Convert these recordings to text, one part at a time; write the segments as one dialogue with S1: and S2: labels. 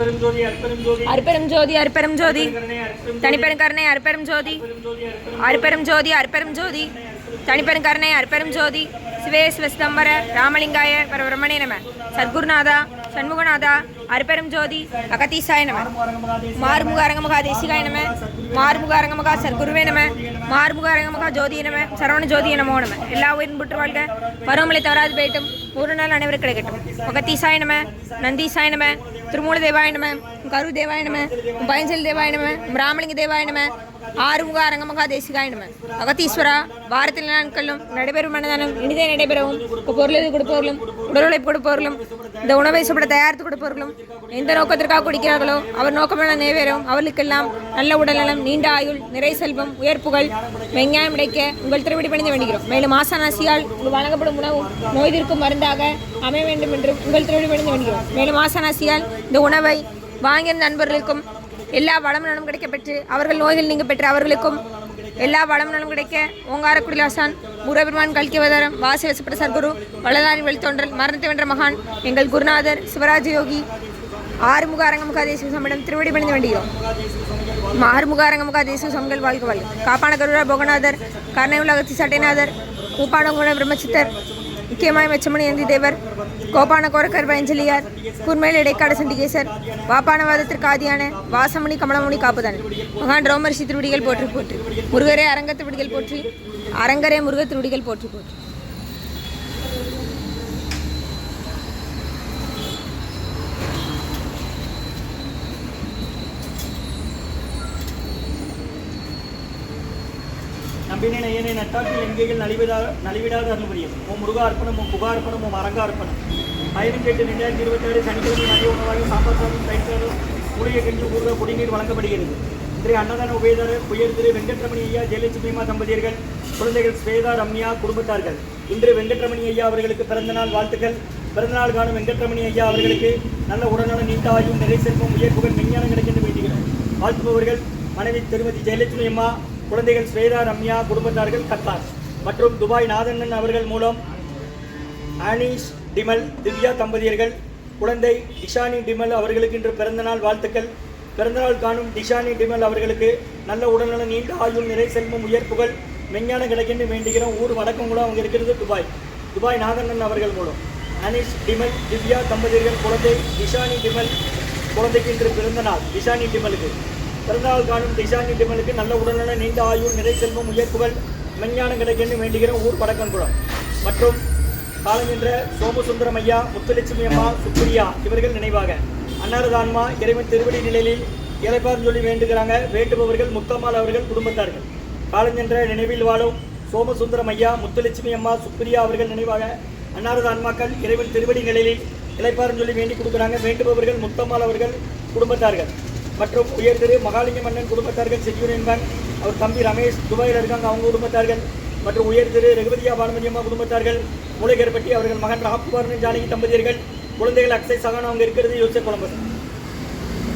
S1: அருப்பெரும் ஜோதி அருப்பெரும் ஜோதி தனிப்பெரும் கருணை அருப்பெரும் ஜோதி அருப்பெரும் ஜோதி அருப்பெரும் ஜோதி தனிப்பெரும் கருணை அருப்பெரும் ஜோதி சிவே சிவசிதம்பர ராமலிங்காய பரபிரமணே நம சத்குருநாதா சண்முகநாதா அருப்பெரும் ஜோதி அகதீசாய நம மார்முக அரங்கமகா தேசிகாய நம மார்முக அரங்கமகா சத்குருவே நம மார்முக அரங்கமகா ஜோதிய நம சரவண ஜோதிய நமோ நம எல்லா உயிரும் புற்று வாழ்க பருவமலை தவறாது போயிட்டும் ஒரு நாள் அனைவரும் கிடைக்கட்டும் அகதீசாய நம நந்தீசாய நம திருமூல தேவாய நம கரு தேவாய நம பயஞ்சல் தேவாய நம ராமலிங்க தேவாய நம ஆறுமுக அரங்கமகா தேசிகாய நம அகத்தீஸ்வரா வாரத்தில் நாட்களும் நடைபெறும் மனதாலும் இனிதே நடைபெறவும் பொருளது கொடுப்பவர்களும் உடல் உழைப்பு கொடுப்பவர்களும் இந்த உணவை சாப்பிட தயாரித்து கொடுப்பவர்களும் எந்த நோக்கத்திற்காக குடிக்கிறார்களோ அவர் நோக்கமான நிறைவேறும் அவர்களுக்கெல்லாம் நல்ல உடல்நலம் நீண்ட ஆயுள் நிறை செல்வம் உயர்ப்புகள் வெங்காயம் கிடைக்க உங்கள் திருவிடி பணிந்து வேண்டுகிறோம். மேலும் ஆசானாசியால் வழங்கப்படும் உணவும் நோய் தீர்க்கும் மருந்தாக அமைய வேண்டும் என்று உங்கள் திருவிடி பணிந்து வேண்டுகிறோம். மேலும் ஆசானாசியால் இந்த உணவை வாங்கியிருந்த நண்பர்களுக்கும் எல்லா வளம் நலம் கிடைக்கப்பெற்று அவர்கள் நோய்கள் நீங்க பெற்று அவர்களுக்கும் எல்லா வளம் நலம் கிடைக்க ஓங்காரக்குடிலாசான் முருகபெருமான் கல்கிவதாரம் வாசிவசப்பட்ட சர்க்குரு வள்ளலாரின் வழித்தோன்றல் மரணத்தை வென்ற மகான் எங்கள் குருநாதர் சிவராஜ யோகி ஆறுமுக அரங்கமுக தேசிக சம்மிடம் திருவடி பணிந்து வேண்டுகிறோம். ஆறுமுக அரங்கமுக தேசிக சம்கள் வாழ்க வாழ்க. காப்பான கருடா போகநாதர் கர்ணை உலகத்தி சட்டைநாதர் மூப்பானகுண பிரம்மச்சித்தர் முக்கியமாய் மெச்சமணி ஏந்தி தேவர் கோபான கோரக்கர் பயஞ்சலியார் கூர்மேல் இடைக்காடு சண்டிகேசர் வாப்பானவாதத்திற்கு ஆதியான வாசமணி கமலமணி காப்புதான் மகான் ரோமரிஷி திருவடிகள் போற்றி போற்றி முருகரே அரங்க திருவடிகள் போற்றி அரங்கரே முருக திருவடிகள் போற்றி போற்றி.
S2: நம்பினை நயனை நட்டாற்றில் எங்கேகள் நலிவிடாத அருள்புரியும். ஓம் முருகா அர்ப்பணம், ஓம் புகா அர்ப்பணம், ஓம் அரங்கா அர்ப்பணம். 18/8/2026 சனிக்கிழமை மதிய உணவாக சாம்பார் சாதம் தயிர்சாதம் மூலிகை கஞ்சி ஊர்வ குடிநீர் வழங்கப்படுகிறது. இன்றைய அன்னதான உபயதாரர் உயர் திரு வெங்கட்ரமணி ஐயா ஜெயலட்சுமி அம்மா தம்பதியர்கள் குழந்தைகள் ஸ்வேதா ரம்யா குடும்பத்தார்கள். இன்று வெங்கட்ரமணி ஐயா அவர்களுக்கு பிறந்தநாள் வாழ்த்துக்கள். பிறந்தநாள் காணும் வெங்கட்ரமணி ஐயா அவர்களுக்கு நல்ல உடல்நல நீண்ட ஆயுள் நிறை செல்வம் உயர்ப்புகள் விஞ்ஞானம் கிடைக்கின்ற வேண்டுகிறோம். வாழ்த்துபவர்கள் மனைவி திருமதி ஜெயலட்சுமி அம்மா, குழந்தைகள் ஸ்வேதா ரம்யா குடும்பத்தார்கள் கத்தார் மற்றும் துபாய் நாதண்ணன் அவர்கள் மூலம் ஆனிஷ் டிமல் திவ்யா தம்பதியர்கள். குழந்தை டிஷானி டிமல் அவர்களுக்கு இன்று பிறந்தநாள் வாழ்த்துக்கள். பிறந்தநாள் காணும் டிஷானி டிமல் அவர்களுக்கு நல்ல உடல்நல நீண்ட ஆயுள் நிறை செல்வம் உயர்ப்புகள் விஞ்ஞானம் கிடைக்கின்ற வேண்டுகிறோம். ஊர் வடக்கம் கூட அவங்க இருக்கிறது துபாய் நாதண்ணன் அவர்கள் மூலம் ஆனிஷ் டிமல் திவ்யா தம்பதியர்கள். குழந்தை டிஷானி டிமல் குழந்தைக்கு இன்று பிறந்தநாள் டிஷானி டிமலுக்கு பிறந்தநாள் காணும் டிஷானி டிமலுக்கு நல்ல உடல்நல நீண்ட ஆயுள் நிறை செல்வம் உயர்ப்புகள் விஞ்ஞானம் கிடைக்கின்ற வேண்டுகிறோம். ஊர் வடக்கன்குளம் மற்றும் காலஞ்சென்ற சோமசுந்தரம் ஐயா, முத்துலட்சுமி அம்மா, சுப்ரியா இவர்கள் நினைவாக அன்னாரதான்மா இறைவன் திருவடி நிலையில் இளைப்பாறு சொல்லி வேண்டுகிறாங்க. வேண்டுபவர்கள் முத்தம்மாள் அவர்கள் குடும்பத்தார்கள். காலஞ்சென்ற நினைவில் வாழும் சோமசுந்தரம் ஐயா, முத்துலட்சுமி அம்மா, சுப்ரியா அவர்கள் நினைவாக அன்னாரதான்மாக்கள் இறைவன் திருவடி நிலையில் இளைப்பாறு சொல்லி வேண்டி கொடுக்குறாங்க. வேண்டுபவர்கள் முத்தம்மாள் அவர்கள் குடும்பத்தார்கள் மற்றும் உயர் திரு மகாலிங்க மன்னன் குடும்பத்தார்கள் செக்யூர் என்பான். அவர் தம்பி ரமேஷ் துபாயில் இருக்காங்க, அவங்க குடும்பத்தார்கள் மற்றும் உயர் திரு ரகுபதியா பானுமதி அம்மா குடும்பத்தார்கள். மூளைகர்பட்டி அவர்கள் மகன் ராகுபாரன் ஜானகி தம்பதியர்கள். குழந்தைகள் அக்ஷய் சகான் அவங்க இருக்கிறது யோசிச்ச குழம்பு.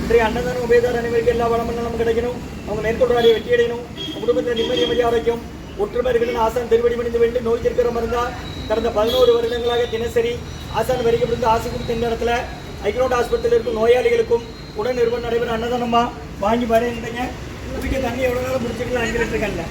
S2: இன்றைய அன்னதான உபயதார அனைவருக்கு எல்லா வளமண்டலம் கிடைக்கணும். அவங்க மேற்கொள்றாரிய வெற்றி அடையணும். குடும்பத்தில் நிம்மதி ஆரோக்கியம் ஒற்றுமை இருக்கணும். ஆசான் திருவடி மணிந்து வேண்டும். நோய் தீர்க்கிற மருந்தா கடந்த 11 வருடங்களாக தினசரி ஆசான் வரைக்கப்பட்டு ஆசை கொடுத்த இந்த இடத்துல ஐக்ரோட் ஹாஸ்பிட்டலில் இருக்கும் நோயாளிகளுக்கும் உடன் நிறுவனம் நடைபெற அன்னதானமா வாங்கி வரீங்க. குடிக்க தண்ணி எவ்வளோ நேரம் முடிச்சுக்கலாம் 5 லிட்டர் கல்ல.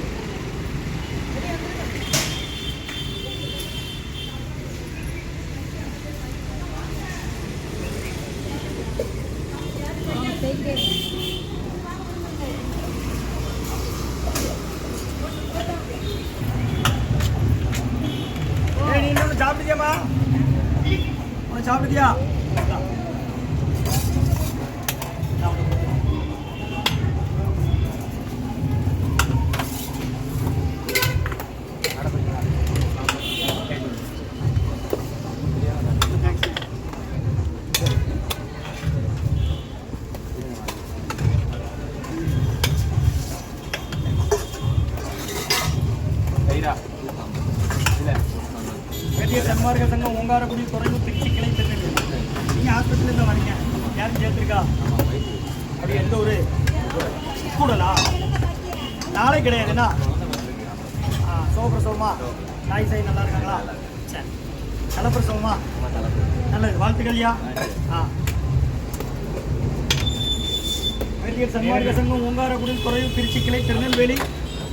S2: நீ இன்னொன்று சாப்பிட்டியாமா? சாப்பிட்டியா? சன்மார்க்க சங்கம் ஓங்காரக்குடி துறையூர் திருச்சி கிளை பெற்றது. நீங்கள் ஹாஸ்பிட்டலேருந்து வரீங்க, யாரும் சேர்த்துருக்கா? அப்படி எந்த ஒரு கூடலா நாளை கிடையாதுண்ணா? சோபிரசவமா? தாய் சாய் நல்லா இருக்காங்களா? சரி, கலப்பிரசவமா? நல்லது, வாழ்த்துக்கள்யா. அகத்தியர் சன்மார்க்க சங்கம் ஓங்காரக்குடி துறையூர் திருச்சி கிளை திருநெல்வேலி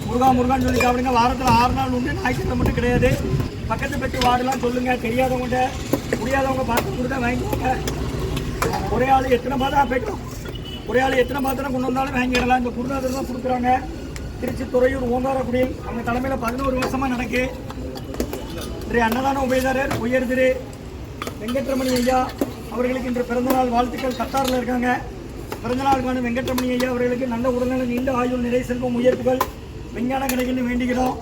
S2: முருகான்னு சொல்லி சாப்பிடுங்க. வாரத்தில் 6 நாள் உண்டு, ஞாயிற்றுக்கிழமை மட்டும் கிடையாது. பக்கத்து பற்றி வார்டுலாம் சொல்லுங்கள். தெரியாதவங்க முடியாதவங்க பார்த்து கொடுத்தா வாங்கிக்கோங்க. ஒரே ஆள் எத்தனை பாத்திரம் போய்ட்டோம், ஒரே ஆள் எத்தனை பாத்திரம் கொண்டு வந்தாலும் வாங்கிடலாம். இந்த குருநாதர் தான் கொடுக்குறாங்க. திருச்சி துறையூர் ஓங்காரக்குடி அவங்க தலைமையில் 11 வருஷமாக நடக்கு. இன்றைய அன்னதான உபயதாரர் உயர் திரு வெங்கட்ரமணி ஐயா அவர்களுக்கு இன்று பிறந்தநாள் வாழ்த்துக்கள். கத்தாரில் இருக்காங்க. பிறந்தநாள் காணும் வெங்கட்ரமணி ஐயா அவர்களுக்கு நல்ல உடல்நல, நீண்ட ஆயுள், நிறை செல்வம், உயர்வுகள், விஞ்ஞான கிடைக்கணும் வேண்டுகிறோம்.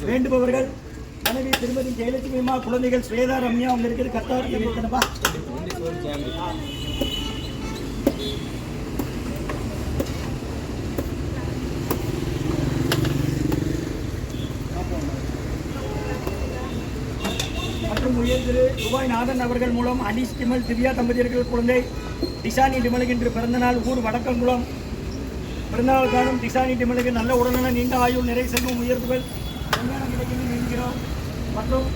S2: வேண்டுபவர்கள் மனைவி திருமதி ஜெயலட்சுமி அம்மா, குழந்தைகள் ஸ்வேதா, ரம்யா அவங்க இருக்கிறது கத்தார். எத்தனைப்பா மற்றும் உயர் திரு துபாய் நாதன் அவர்கள் மூலம் அனீஸ் டிமல் திவ்யா தம்பதியர்கள் குழந்தை டிசானி டிமலுக்கு இன்று பிறந்தநாள். ஊர் வடக்கங்குளம். பிறந்தநாள் காணும் டிசானி டிமலுக்கு நல்ல உடல்நல, நீண்ட ஆயுள், நிறை செல்வம், உயர்வுகள் விஞ்ஞானம் கிடைக்கணும் வேண்டுகிறோம். மற்றும்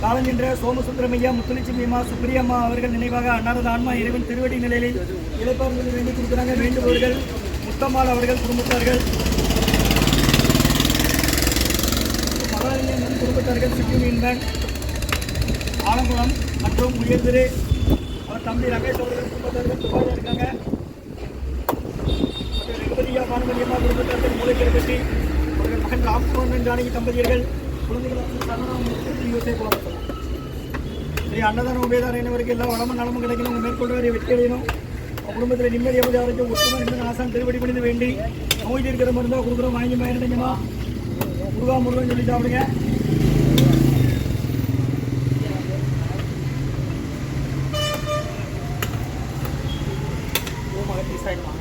S2: காலஞ்சென்ற சோமசுந்தரமையா, முத்துலட்சுமி அம்மா, சுப்ரியம்மா அவர்கள் நினைவாக அன்னாரது ஆன்மா இறைவன் திருவடி நிலையில் இழைப்பார்கள் வேண்டி கொடுக்குறாங்க. வேண்டுபவர்கள் முத்தம்மாள் அவர்கள் குடும்பத்தார்கள், மகாலிங்கம் குடும்பத்தார்கள், சிட்டியூனியன் பேங்க் ஆலங்குளம் மற்றும் உயர் திரு அவர் தம்பி ரமேஷ் அவர்கள் குடும்பத்தார்கள் துபாயில் இருக்காங்க. மற்றும் ரெங்கபதியா பானுமதியம்மா குடும்பத்தார்கள் மூளைக்கருப்பட்டி அவர்கள் மகன் ராம்குமாரன் ஜானகி தம்பதியர்கள் குழந்தைகள் குளம். சரி, அன்னதான உபயதார இனவருக்கு எல்லா வளமும் நலமும் கிடைக்கணும். உங்கள் மேற்கொண்டு வெற்றி அடையணும். குடும்பத்தில் நிம்மதியாக ஆரோக்கியம் ஒற்றுமை நிம்மதி ஆசான் திருவடி பணிந்து வேண்டி நோய் தீர்க்கிற மருந்தாக கொடுக்குறோம். வாங்கி மயணிங்கம்மா. முருகன் சொல்லி சாப்பிடுங்க. ஓ மகத்தி சைட்மா